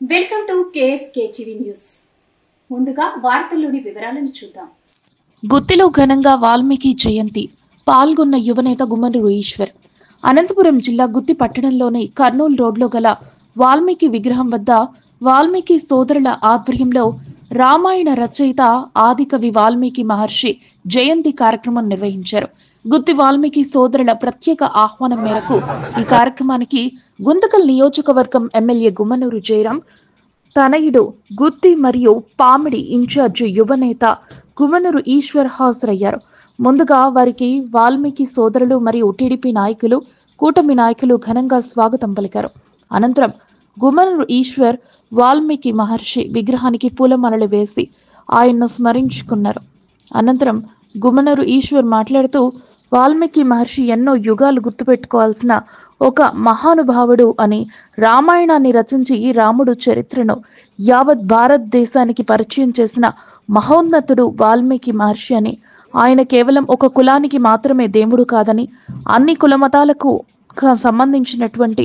Welcome to KSK TV news. ముందుగా వార్తల్లోని వివరాలను చూద్దాం. గుత్తిలో ఘనంగా వాల్మీకి జయంతి పాల్గొన్న యువనేత గుమ్మనూరు ఈశ్వర్. అనంతపురం జిల్లా గుత్తి పట్టణంలోని కర్నూలు రోడ్లో గల వాల్మీకి విగ్రహం వద్ద వాల్మీకి సోదరుల ఆధ్వర్యంలో రామాయణ రచయిత ఆదికవి వాల్మీకి మహర్షి జయంతి కార్యక్రమం నిర్వహించారు. గుత్తి వాల్మీకి సోదరుల ప్రత్యేక ఆహ్వానం మేరకు ఈ కార్యక్రమానికి గుంతకల్ నియోజకవర్గం ఎమ్మెల్యే గుమ్మనూరు జయరాం, తనయుడు గుత్తి మరియు పామిడి ఇన్ఛార్జి యువనేత గుమ్మనూరు ఈశ్వర్ హాజరయ్యారు. ముందుగా వారికి వాల్మీకి సోదరులు మరియు టీడీపీ నాయకులు, కూటమి నాయకులు ఘనంగా స్వాగతం పలికారు. అనంతరం గుమ్మనూరు ఈశ్వర్ వాల్మీకి మహర్షి విగ్రహానికి పూలమాలలు వేసి ఆయన్ను స్మరించుకున్నారు. అనంతరం గుమ్మనూరు ఈశ్వర్ మాట్లాడుతూ వాల్మీకి మహర్షి ఎన్నో యుగాలు గుర్తుపెట్టుకోవాల్సిన ఒక మహానుభావుడు అని, రామాయణాన్ని రచించి రాముడు చరిత్రను యావత్ భారతదేశానికి పరిచయం చేసిన మహోన్నతుడు వాల్మీకి మహర్షి అని, ఆయన కేవలం ఒక కులానికి మాత్రమే దేవుడు కాదని, అన్ని కులమతాలకు సంబంధించినటువంటి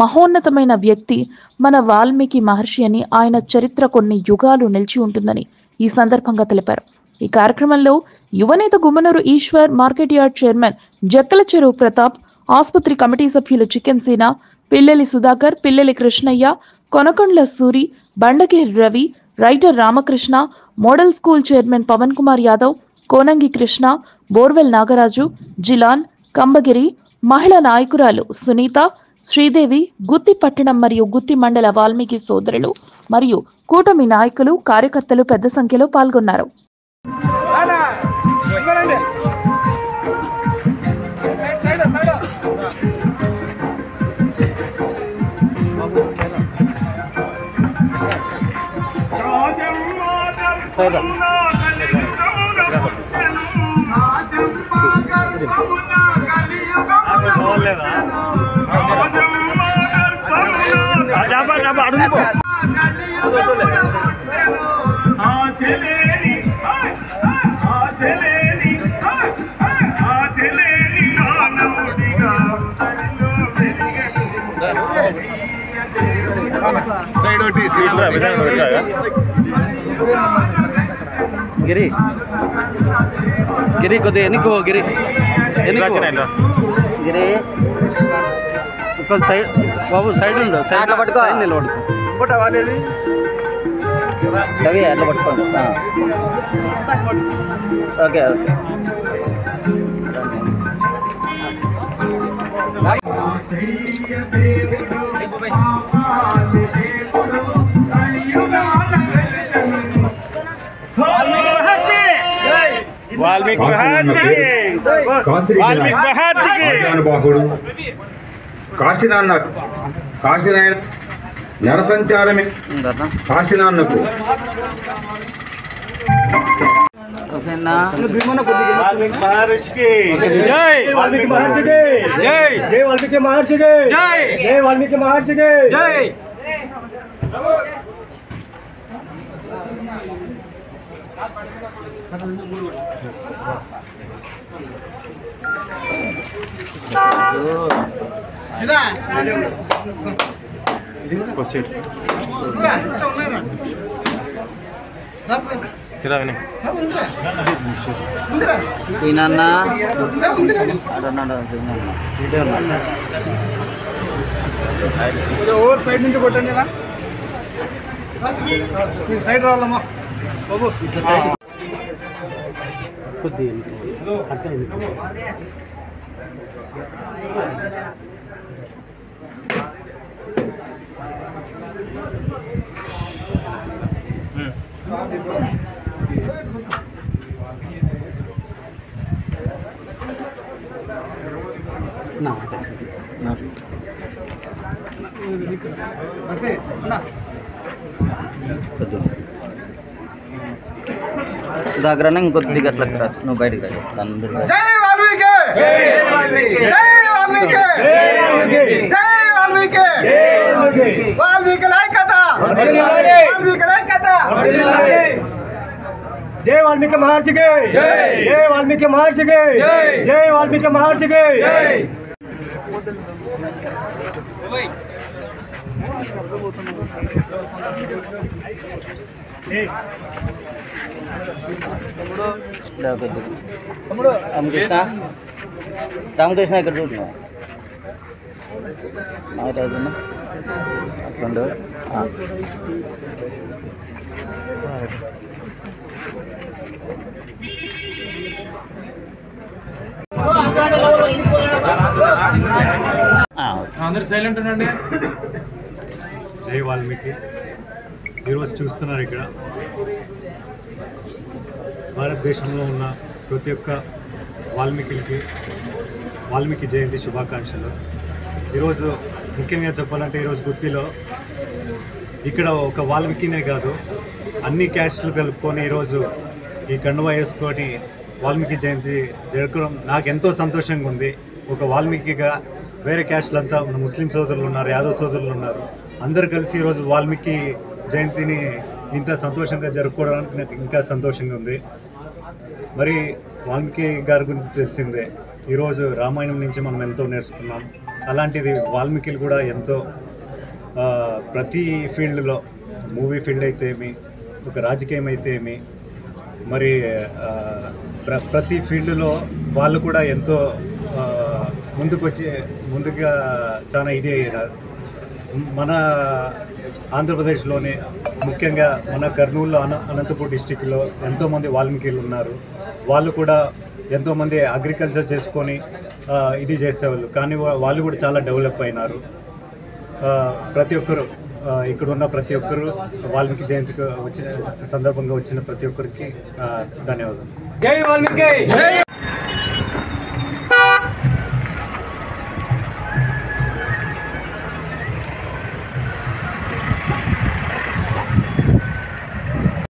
మహోన్నతమైన వ్యక్తి మన వాల్మీకి మహర్షి అని, ఆయన చరిత్ర కొన్ని యుగాలు నిలిచి ఉంటుందని ఈ సందర్భంగా తెలిపారు. ఈ కార్యక్రమంలో యువనేత Gummanuru Eshwar, market yard chairman Jakkala Cheruvu Pratap, ఆసుపత్రి కమిటీ సభ్యులు chicken Seena, Pilleli Sudhakar, Pilleli Krishnaiah, Konakondla Suri, Bandagiri Ravi, writer Ramakrishna, model school chairman Pavan Kumar Yadav, Konangi Krishna, borewell Nagaraju, Jilan, Kambagiri, మహిళా నాయకురాలు సునీత, శ్రీదేవి, గుత్తి పట్టణం మరియు గుత్తి మండల వాల్మీకి సోదరులు మరియు కూటమి నాయకులు, కార్యకర్తలు పెద్ద సంఖ్యలో పాల్గొన్నారు. గిరి గిరి కొద్దిగా ఎన్నికో గిరి గిరి ఇప్పుడు సైడ్ బాబు సైడ్ ఉండు, సైడ్ పట్టుకో, నిలబడుకో రవి అట్లా పట్టుకోండి. ఓకే ఓకే కాశీనాయన నరసంచారమే కాశీనాన్నకు శ్రీనాన్న ఓవర్ సైడ్ నుంచి కొట్టండి, మీరు సైడ్ రావాలమ్మా బాబు. దగ్గరనే ఇంకొద్దిగా అట్లా క్రాస్ నువ్వు బయటకు రాజు. जय वाल्मीकि महर्षि के जय, जय वाल्मीकि महर्षि के जय, जय वाल्मीकि महर्षि के जय। రామకృష్ణ రామకృష్ణ ఇక్కడ చూడు నాగరాజన్న అట్లుండు అందరూ సైలెంట్ ఉండండి. జై వాల్మీకి. ఈరోజు చూస్తున్నారు ఇక్కడ భారతదేశంలో ఉన్న ప్రతి ఒక్క వాల్మీకి జయంతి శుభాకాంక్షలు. ఈరోజు ముఖ్యంగా చెప్పాలంటే ఈరోజు గుత్తిలో ఇక్కడ ఒక వాల్మీకినే కాదు అన్ని క్యాస్టులు కలుపుకొని ఈరోజు ఈ కండువా వేసుకొని వాల్మీకి జయంతి జరుపుకోవడం నాకు ఎంతో సంతోషంగా ఉంది. ఒక వాల్మీకిగా వేరే క్యాస్టులంతా ముస్లిం సోదరులు ఉన్నారు, యాదవ్ సోదరులు ఉన్నారు, అందరు కలిసి ఈరోజు వాల్మీకి జయంతిని ఇంత సంతోషంగా జరుపుకోవడానికి నాకు ఇంకా సంతోషంగా ఉంది. మరి వాల్మీకి గారి గురించి తెలిసిందే, ఈరోజు రామాయణం నుంచి మనం ఎంతో నేర్చుకున్నాం. అలాంటిది వాల్మీకిలు కూడా ఎంతో ప్రతి ఫీల్డ్లో, మూవీ ఫీల్డ్ అయితే ఏమి, ఒక రాజకీయం అయితే ఏమి, మరి ప్రతి ఫీల్డ్లో వాళ్ళు కూడా ఎంతో ముందుగా చాలా ఇది అయినారు. మన ఆంధ్రప్రదేశ్లోనే ముఖ్యంగా మన కర్నూలు అనంతపూర్ డిస్టిక్లో ఎంతోమంది వాల్మీకిలు ఉన్నారు. వాళ్ళు కూడా ఎంతోమంది అగ్రికల్చర్ చేసుకొని ఇది చేసేవాళ్ళు, కానీ వాళ్ళు కూడా చాలా డెవలప్ అయినారు. ప్రతి ఒక్కరు ఇక్కడ ఉన్న ప్రతి ఒక్కరు వాల్మీకి జయంతికి వచ్చిన సందర్భంగా వచ్చిన ప్రతి ఒక్కరికి ధన్యవాదాలు. జై వాల్మీకి.